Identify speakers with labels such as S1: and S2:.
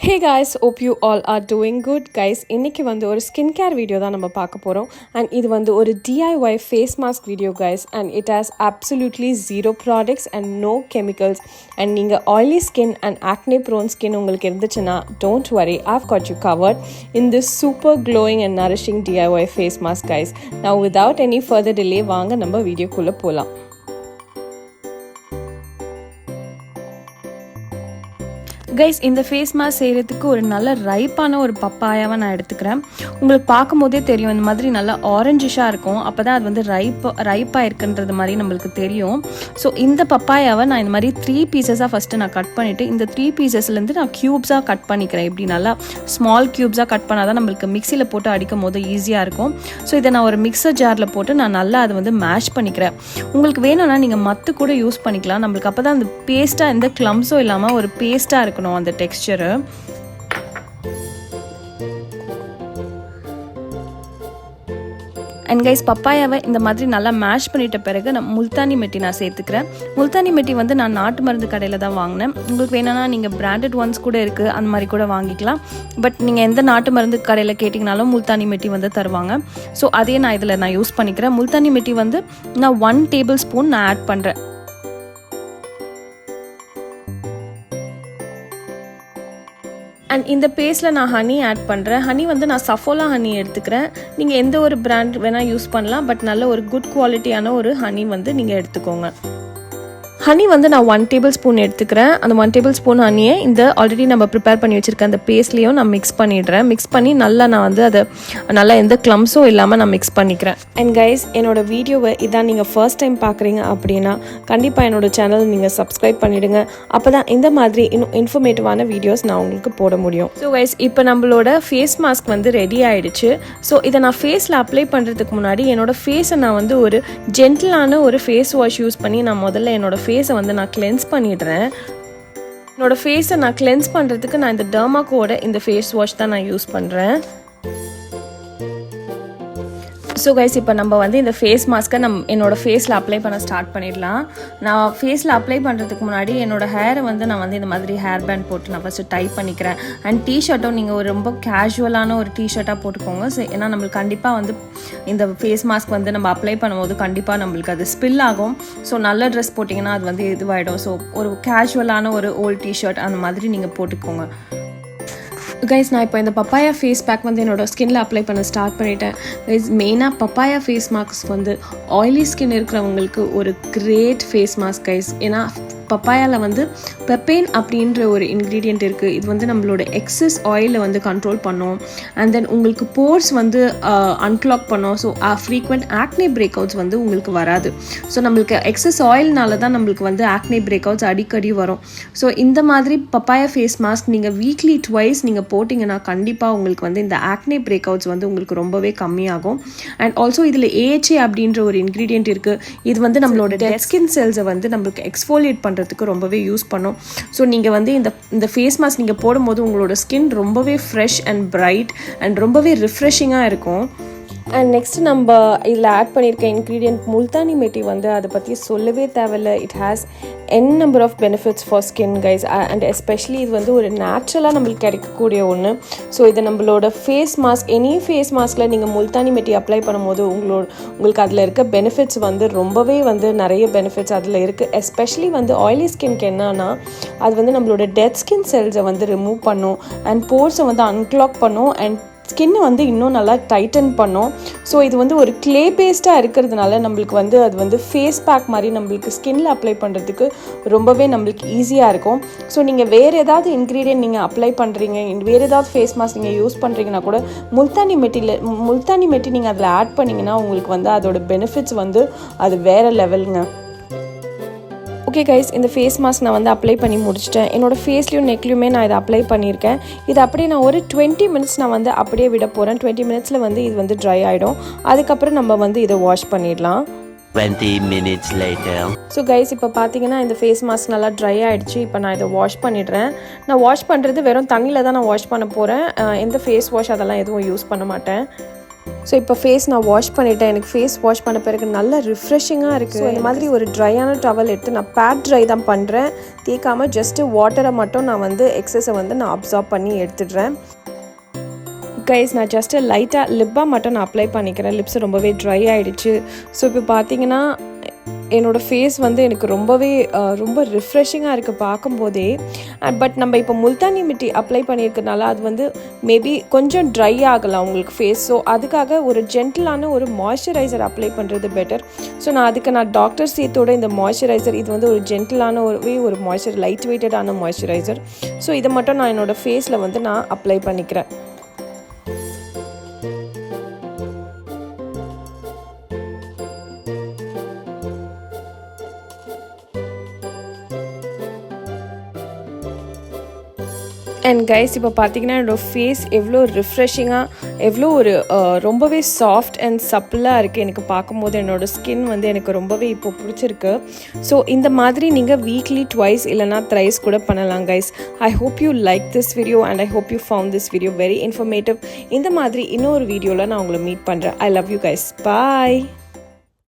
S1: Hey guys, hope you all are doing good guys. இன்னைக்கு வந்து ஒரு ஸ்கின் கேர் வீடியோ தான் நம்ம பார்க்க போகிறோம். அண்ட் இது வந்து ஒரு DIY face mask video guys. And it has absolutely zero products and no chemicals. And நீங்கள் oily skin and acne prone skin உங்களுக்கு இருந்துச்சுன்னா don't worry, I've got you covered in this super glowing and nourishing DIY face mask guys. Now without any further delay வாங்க நம்ம வீடியோக்குள்ளே போகலாம். Guys, இந்த face mask செய்கிறதுக்கு ஒரு நல்ல ரைப்பான ஒரு பப்பாயாவை நான் எடுத்துக்கிறேன். உங்களுக்கு பார்க்கும்போதே தெரியும், இந்த மாதிரி நல்லா ஆரஞ்சிஷாக இருக்கும். அப்போ தான் அது வந்து ரைப்பாக இருக்குன்றது மாதிரி நம்மளுக்கு தெரியும். ஸோ இந்த பப்பாயாவை நான் இந்த மாதிரி 3 பீசஸாக ஃபஸ்ட்டு நான் கட் பண்ணிவிட்டு இந்த 3 பீசஸ்லேருந்து நான் க்யூப்ஸாக கட் பண்ணிக்கிறேன். இப்படி நல்லா ஸ்மால் க்யூப்ஸாக கட் பண்ணால் தான் நம்மளுக்கு மிக்சியில் போட்டு அடிக்கும் போது ஈஸியாக இருக்கும். ஸோ இதை நான் ஒரு மிக்சர் ஜாரில் போட்டு நான் நல்லா அதை வந்து மேஷ் பண்ணிக்கிறேன். உங்களுக்கு வேணும்னா நீங்கள் மத்து கூட யூஸ் பண்ணிக்கலாம். நம்மளுக்கு அப்போ தான் அந்த பேஸ்ட்டாக எந்த க்ளம்ஸும் இல்லாமல் ஒரு பேஸ்ட்டாக இருக்கணும் அந்த டெக்ஸ்சரு. அண்ட் கைஸ், பப்பாயாவை இந்த மாதிரி நல்லா மேஷ் பண்ணிட்ட பிறகு நான் முல்தானி மெட்டி நான் சேர்த்துக்கிறேன். முல்தானி மெட்டி வந்து நான் நாட்டு மருந்து கடையில் தான் வாங்கினேன். உங்களுக்கு வேணும்னா நீங்கள் பிராண்டட் ஒன்ஸ் கூட இருக்குது, அந்த மாதிரி கூட வாங்கிக்கலாம். பட் நீங்கள் எந்த நாட்டு மருந்து கடையில் கேட்டிங்கனாலும் முல்தானி மெட்டி வந்து தருவாங்க. ஸோ அதே நான் இதில் நான் யூஸ் பண்ணிக்கிறேன். முல்தானி மெட்டி வந்து நான் 1 டேபிள் ஸ்பூன் நான் ஆட் பண்ணுறேன். அண்ட் இந்த பேஸ்ட்டில் நான் ஹனி ஆட் பண்ணுறேன். ஹனி வந்து நான் சஃபோலா ஹனி எடுத்துக்கிறேன். நீங்கள் எந்த ஒரு பிராண்ட் வேணால் யூஸ் பண்ணலாம். பட் நல்ல ஒரு குட் குவாலிட்டியான ஒரு ஹனி வந்து நீங்கள் எடுத்துக்கோங்க. ஹனி வந்து நான் 1 டேபிள் ஸ்பூன் எடுத்துக்கிறேன். அந்த 1 டேபிள் ஸ்பூன் ஹனியை இந்த ஆல்ரெடி நம்ம ப்ரிப்பேர் பண்ணி வச்சுருக்க அந்த பேஸ்ட்லேயும் நான் மிக்ஸ் பண்ணிடுறேன். மிக்ஸ் பண்ணி நல்லா நான் வந்து அதை நல்லா எந்த க்ளம்ஸும் இல்லாமல் நான் மிக்ஸ் பண்ணிக்கிறேன். அண்ட் கைஸ், என்னோட வீடியோவை இதான் நீங்கள் ஃபர்ஸ்ட் டைம் பார்க்குறீங்க அப்படின்னா கண்டிப்பாக என்னோட சேனல் நீங்கள் சப்ஸ்கிரைப் பண்ணிவிடுங்க. அப்போ தான் இந்த மாதிரி இன்னும் இன்ஃபர்மேட்டிவான வீடியோஸ் நான் உங்களுக்கு போட முடியும். ஸோ கைஸ், இப்போ நம்மளோட ஃபேஸ் மாஸ்க் வந்து ரெடி ஆகிடுச்சு. ஸோ இதை நான் ஃபேஸில் அப்ளை பண்ணுறதுக்கு முன்னாடி என்னோட ஃபேஸை நான் வந்து ஒரு ஜென்டிலான ஒரு ஃபேஸ் வாஷ் யூஸ் பண்ணி நான் முதல்ல என்னோட ஃபேஸை வந்து நான் கிளென்ஸ் பண்ணிடுறேன். என்னோட ஃபேஸை நான் கிளென்ஸ் பண்ணுறதுக்கு நான் இந்த டர்மாக்கோட இந்த ஃபேஸ் வாஷ் தான் நான் யூஸ் பண்ணுறேன். ஸோ கைஸ், இப்போ நம்ம வந்து இந்த ஃபேஸ் மாஸ்க்கை என்னோடய ஃபேஸில் அப்ளை பண்ண ஸ்டார்ட் பண்ணிடலாம். நான் ஃபேஸில் அப்ளை பண்ணுறதுக்கு முன்னாடி என்னோடய ஹேரை வந்து நான் வந்து இந்த மாதிரி ஹேர் பேண்ட் போட்டு நான் ஃபஸ்ட்டு டைப் பண்ணிக்கிறேன். அண்ட் டிஷர்ட்டும் நீங்கள் ஒரு ரொம்ப கேஷுவலான ஒரு டிஷர்ட்டாக போட்டுக்கோங்க. ஸோ ஏன்னா நம்மளுக்கு கண்டிப்பாக வந்து இந்த ஃபேஸ் மாஸ்க் வந்து நம்ம அப்ளை பண்ணும்போது கண்டிப்பாக நம்மளுக்கு அது ஸ்பில் ஆகும். ஸோ நல்ல ட்ரெஸ் போட்டிங்கன்னா அது வந்து இதுவாகிடும். ஸோ ஒரு கேஷுவலான ஒரு ஓல்ட் டிஷர்ட் அந்த மாதிரி நீங்கள் போட்டுக்கோங்க. கைஸ், நான் இப்போ இந்த பப்பாயா ஃபேஸ் பேக் வந்து என்னோடய ஸ்கின்னில் அப்ளை பண்ண ஸ்டார்ட் பண்ணிட்டேன். கைஸ், மெயினாக பப்பாயா ஃபேஸ் மாஸ்க் வந்து ஆயிலி ஸ்கின் இருக்கிறவங்களுக்கு ஒரு கிரேட் ஃபேஸ் மாஸ்க் கைஸ். ஏன்னா பப்பாயாவில் வந்து பெப்பைன் அப்படின்ற ஒரு இன்க்ரீடியண்ட் இருக்குது. இது வந்து நம்மளோட எக்ஸஸ் ஆயிலை வந்து கண்ட்ரோல் பண்ணும். அண்ட் தென் உங்களுக்கு போர்ஸ் வந்து அன்க்ளாக் பண்ணும். So frequent acne break outs வந்து உங்களுக்கு வராது. ஸோ நம்மளுக்கு எக்ஸஸ் ஆயில்னால தான் நம்மளுக்கு வந்து ஆக்னே பிரேக் அவுட்ஸ் அடிக்கடி வரும். ஸோ இந்த மாதிரி பப்பாயா ஃபேஸ் மாஸ்க் நீங்கள் வீக்லி ட்வைஸ் நீங்கள் போட்டிங்கன்னா கண்டிப்பாக உங்களுக்கு வந்து இந்த ஆக்னே பிரேக் அவுட்ஸ் வந்து உங்களுக்கு ரொம்பவே கம்மியாகும். அண்ட் ஆல்சோ இதில் AHA அப்படின்ற ஒரு இன்க்ரீடியண்ட் இருக்குது. இது வந்து நம்மளோட டெட் ஸ்கின் செல்ஸை வந்து நம்மளுக்கு எக்ஸ்ஃபோலியேட் பண்ணுறதுக்கு ரொம்பவே யூஸ் பண்ணும். ஸோ நீங்கள் வந்து இந்த ஃபேஸ் மாஸ்க் நீங்கள் போடும்போது உங்களோட ஸ்கின் ரொம்பவே ஃப்ரெஷ் அண்ட் பிரைட் அண்ட் ரொம்பவே ரிஃப்ரெஷிங்காக இருக்கும். அண்ட் நெக்ஸ்ட் நம்ம இதில் ஆட் பண்ணியிருக்க இன்க்ரீடியன்ட் முல்தானி மெட்டி வந்து அதை பற்றி சொல்லவே தேவையில்லை. It has number of benefits for skin guys. And especially இது வந்து ஒரு நேச்சுரலாக நம்மளுக்கு கிடைக்கக்கூடிய ஒன்று. ஸோ இது நம்மளோட ஃபேஸ் மாஸ்க், எனி ஃபேஸ் மாஸ்கில் நீங்கள் முல்தானி மெட்டி அப்ளை பண்ணும்போது உங்களுக்கு அதில் இருக்க பெனிஃபிட்ஸ் வந்து ரொம்பவே வந்து நிறைய பெனிஃபிட்ஸ் அதில் இருக்குது. எஸ்பெஷலி வந்து ஆயிலி ஸ்கின்க்கு என்னன்னா அது வந்து நம்மளோட டெட் ஸ்கின் செல்ஸை வந்து ரிமூவ் பண்ணும். அண்ட் போர்ஸை வந்து அன்க்ளாக் பண்ணும். அண்ட் ஸ்கின்னை வந்து இன்னும் நல்லா டைட்டன் பண்ணும். ஸோ இது வந்து ஒரு க்ளே பேஸ்ட்டாக இருக்கிறதுனால நம்மளுக்கு வந்து அது வந்து ஃபேஸ் பேக் மாதிரி நம்மளுக்கு ஸ்கின்னில் அப்ளை பண்ணுறதுக்கு ரொம்பவே நம்மளுக்கு ஈஸியாக இருக்கும். ஸோ நீங்கள் வேறு ஏதாவது இன்க்ரீடியன்ட் நீங்கள் அப்ளை பண்ணுறீங்க, வேறு ஏதாவது ஃபேஸ் மாஸ்க் நீங்கள் யூஸ் பண்ணுறீங்கன்னா கூட முல்தானி மெட்டி நீங்கள் அதில் ஆட் பண்ணிங்கன்னா உங்களுக்கு வந்து அதோட பெனிஃபிட்ஸ் வந்து அது வேறு லெவலுங்க. ஓகே கைஸ், இந்த ஃபேஸ் மாஸ்க் நான் வந்து அப்ளை பண்ணி முடிச்சிட்டேன். என்னோடய ஃபேஸ்லையும் நெக்லையுமே நான் இதை அப்ளை பண்ணியிருக்கேன். இது அப்படியே நான் ஒரு 20 மினிட்ஸ் நான் வந்து அப்படியே விட போகிறேன். 20 மினிட்ஸில் வந்து இது வந்து ட்ரை ஆகிடும். அதுக்கப்புறம் நம்ம வந்து இதை வாஷ் பண்ணிடலாம்.
S2: 20 minutes later.
S1: ஸோ கைஸ், இப்போ பார்த்தீங்கன்னா இந்த ஃபேஸ் மாஸ்க் நல்லா ட்ரை ஆகிடுச்சு. இப்போ நான் இதை வாஷ் பண்ணிடுறேன். நான் வாஷ் பண்ணுறது வெறும் தண்ணியில் தான் நான் வாஷ் பண்ண போகிறேன். எந்த ஃபேஸ் வாஷ் அதெல்லாம் எதுவும் யூஸ் பண்ண மாட்டேன். ஸோ இப்போ ஃபேஸ் நான் வாஷ் பண்ணிட்டேன். எனக்கு ஃபேஸ் வாஷ் பண்ண பிறகு நல்ல ரிஃப்ரெஷிங்காக இருக்குது. ஸோ இந்த மாதிரி ஒரு ட்ரையான டவல் எடுத்து நான் பேட் ட்ரை தான் பண்ணுறேன், தேய்க்காமல் ஜஸ்ட்டு வாட்டரை மட்டும் நான் வந்து எக்ஸஸை வந்து நான் அப்சார்ப் பண்ணி எடுத்துடுறேன். கைஸ், நான் ஜஸ்ட்டு லைட்டாக லிப்பாக மட்டும் நான் அப்ளை பண்ணிக்கிறேன். லிப்ஸ் ரொம்பவே ட்ரை ஆகிடுச்சு. ஸோ இப்போ பார்த்தீங்கன்னா என்னோடய ஃபேஸ் வந்து எனக்கு ரொம்ப ரிஃப்ரெஷிங்காக இருக்குது பார்க்கும்போதே. பட் நம்ம இப்போ முல்தானி மிட்டி அப்ளை பண்ணியிருக்கனால அது வந்து மேபி கொஞ்சம் ட்ரை ஆகலாம் உங்களுக்கு ஃபேஸ். ஸோ அதுக்காக ஒரு ஜென்டிலான ஒரு மாய்ஸ்சரைசர் அப்ளை பண்ணுறது பெட்டர். ஸோ நான் டாக்டர் சீத்தோட இந்த மாய்ஸ்சரைசர், இது வந்து ஒரு ஜென்டிலான ஒரு மாய்ஸ்சர், லைட் வெயிட்டடான மாய்ஸ்சரைசர். ஸோ இதை மட்டும் நான் என்னோடய ஃபேஸில் வந்து நான் அப்ளை பண்ணிக்கிறேன். அண்ட் கைஸ், இப்போ பார்த்தீங்கன்னா என்னோடய ஃபேஸ் எவ்வளோ ரிஃப்ரெஷிங்காக, எவ்வளோ ரொம்பவே சாஃப்ட் அண்ட் சப்பிளாக இருக்குது. எனக்கு பார்க்கும்போது என்னோடய ஸ்கின் வந்து எனக்கு ரொம்பவே இப்போ பிடிச்சிருக்கு. ஸோ இந்த மாதிரி நீங்கள் வீக்லி ட்வைஸ் இல்லைனா த்ரைஸ் கூட பண்ணலாம் guys. I hope you like this video and I hope you found this video very informative. இந்த மாதிரி இன்னொரு வீடியோவில் நான் உங்களை மீட் பண்ணுறேன். I love you guys. Bye.